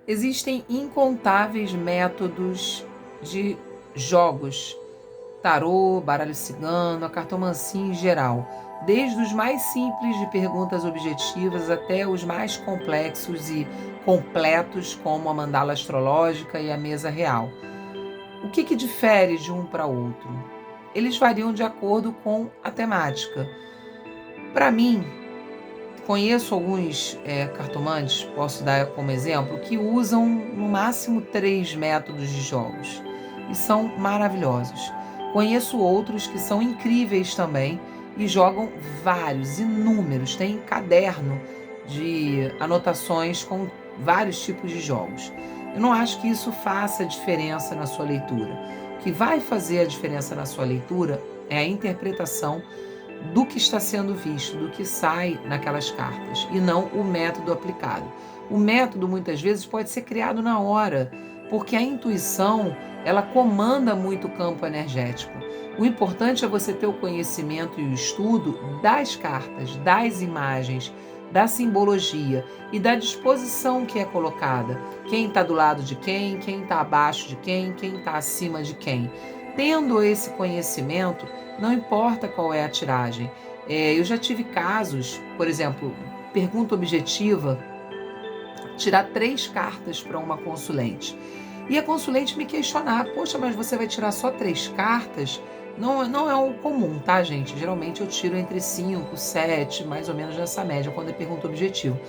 Existem incontáveis métodos de jogos, tarô, baralho cigano, a cartomancia em geral, desde os mais simples de perguntas objetivas até os mais complexos e completos, como a mandala astrológica e a mesa real. O que difere de um para outro? Eles variam de acordo com a temática. Para mim, conheço alguns cartomantes, posso dar como exemplo, que usam no máximo 3 métodos de jogos e são maravilhosos. Conheço outros que são incríveis também e jogam vários, inúmeros, tem caderno de anotações com vários tipos de jogos. Eu não acho que isso faça diferença na sua leitura. O que vai fazer a diferença na sua leitura é a interpretação do que está sendo visto, do que sai naquelas cartas, e não o método aplicado. O método, muitas vezes, pode ser criado na hora, porque a intuição, ela comanda muito o campo energético. O importante é você ter o conhecimento e o estudo das cartas, das imagens, da simbologia e da disposição que é colocada. Quem está do lado de quem está abaixo de quem está acima de quem. Tendo esse conhecimento, não importa qual é a tiragem. Eu já tive casos, por exemplo, pergunta objetiva, tirar 3 cartas para uma consulente. E a consulente me questionar, poxa, mas você vai tirar só 3 cartas? Não é o comum, tá, gente? Geralmente eu tiro entre 5, 7, mais ou menos nessa média, quando é pergunta objetiva.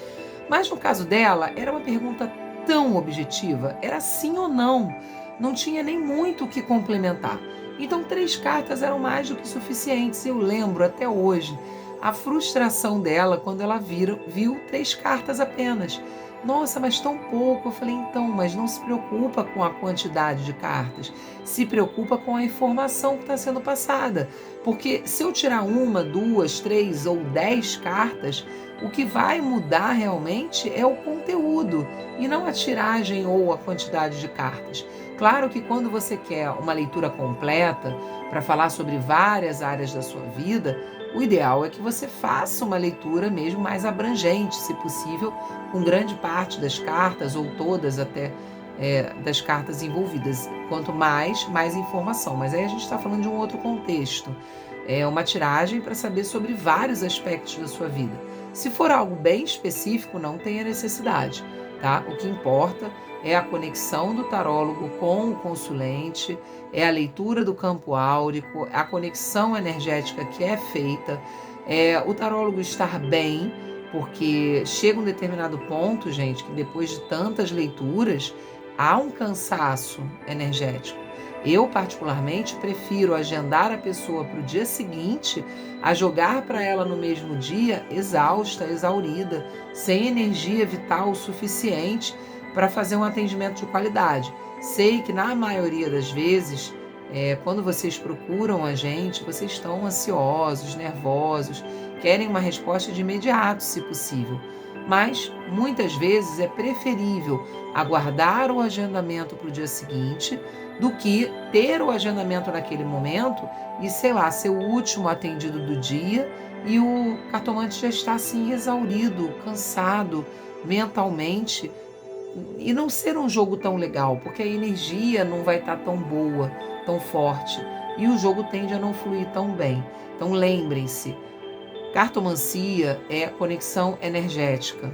Mas no caso dela, era uma pergunta tão objetiva, era sim ou não. Não tinha nem muito o que complementar. Então 3 cartas eram mais do que suficientes. Eu lembro até hoje a frustração dela quando ela viu 3 cartas apenas. Nossa, mas tão pouco. Eu falei, então, mas não se preocupa com a quantidade de cartas. Se preocupa com a informação que está sendo passada. Porque se eu tirar 1, 2, 3 ou 10 cartas, o que vai mudar realmente é o conteúdo e não a tiragem ou a quantidade de cartas. Claro que quando você quer uma leitura completa para falar sobre várias áreas da sua vida, o ideal é que você faça uma leitura mesmo mais abrangente, se possível, com grande parte das cartas ou todas até das cartas envolvidas. Quanto mais informação. Mas aí a gente está falando de um outro contexto. É uma tiragem para saber sobre vários aspectos da sua vida. Se for algo bem específico, não tem a necessidade, tá? O que importa é a conexão do tarólogo com o consulente, é a leitura do campo áurico, a conexão energética que é feita, o tarólogo estar bem, porque chega um determinado ponto, gente, que depois de tantas leituras, há um cansaço energético. Eu, particularmente, prefiro agendar a pessoa para o dia seguinte a jogar para ela no mesmo dia, exausta, exaurida, sem energia vital o suficiente para fazer um atendimento de qualidade. Sei que na maioria das vezes, quando vocês procuram a gente, vocês estão ansiosos, nervosos, querem uma resposta de imediato, se possível. Mas muitas vezes é preferível aguardar o agendamento para o dia seguinte do que ter o agendamento naquele momento e, sei lá, ser o último atendido do dia e o cartomante já está assim exaurido, cansado mentalmente e não ser um jogo tão legal, porque a energia não vai estar tão boa, tão forte e o jogo tende a não fluir tão bem. Então lembrem-se, cartomancia é conexão energética.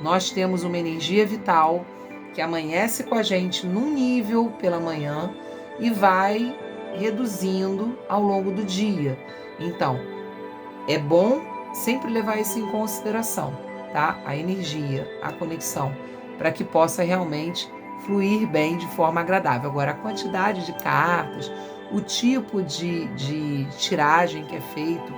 Nós temos uma energia vital que amanhece com a gente num nível pela manhã e vai reduzindo ao longo do dia. Então, é bom sempre levar isso em consideração, tá? A energia, a conexão, para que possa realmente fluir bem de forma agradável. Agora, a quantidade de cartas, o tipo de tiragem que é feito,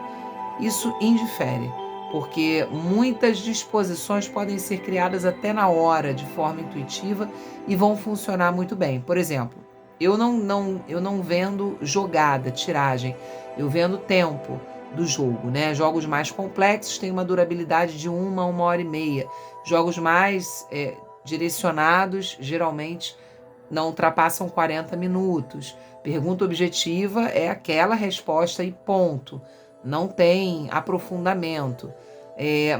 isso indifere, porque muitas disposições podem ser criadas até na hora, de forma intuitiva, e vão funcionar muito bem. Por exemplo, eu não vendo jogada, tiragem, eu vendo tempo do jogo, né? Jogos mais complexos têm uma durabilidade de 1 hora e meia. Jogos mais direcionados, geralmente, não ultrapassam 40 minutos. Pergunta objetiva é aquela resposta e ponto. Não tem aprofundamento.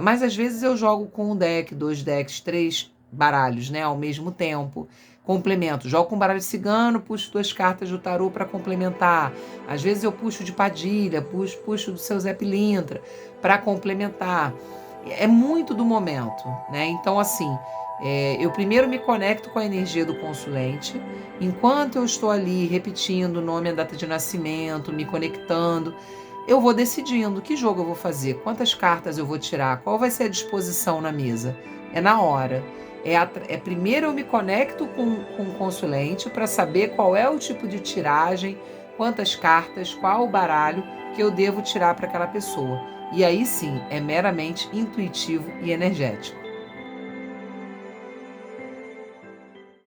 Mas às vezes eu jogo com um deck, 2 decks, 3 baralhos, né, ao mesmo tempo. Complemento, jogo com baralho cigano, puxo 2 cartas do tarô para complementar. Às vezes eu puxo de Padilha, puxo do seu Zé Pilintra para complementar. É muito do momento, né? Então, assim, eu primeiro me conecto com a energia do consulente. Enquanto eu estou ali repetindo o nome e a data de nascimento, me conectando, eu vou decidindo que jogo eu vou fazer, quantas cartas eu vou tirar, qual vai ser a disposição na mesa. É na hora. Primeiro eu me conecto com o consulente para saber qual é o tipo de tiragem, quantas cartas, qual o baralho que eu devo tirar para aquela pessoa. E aí sim, é meramente intuitivo e energético.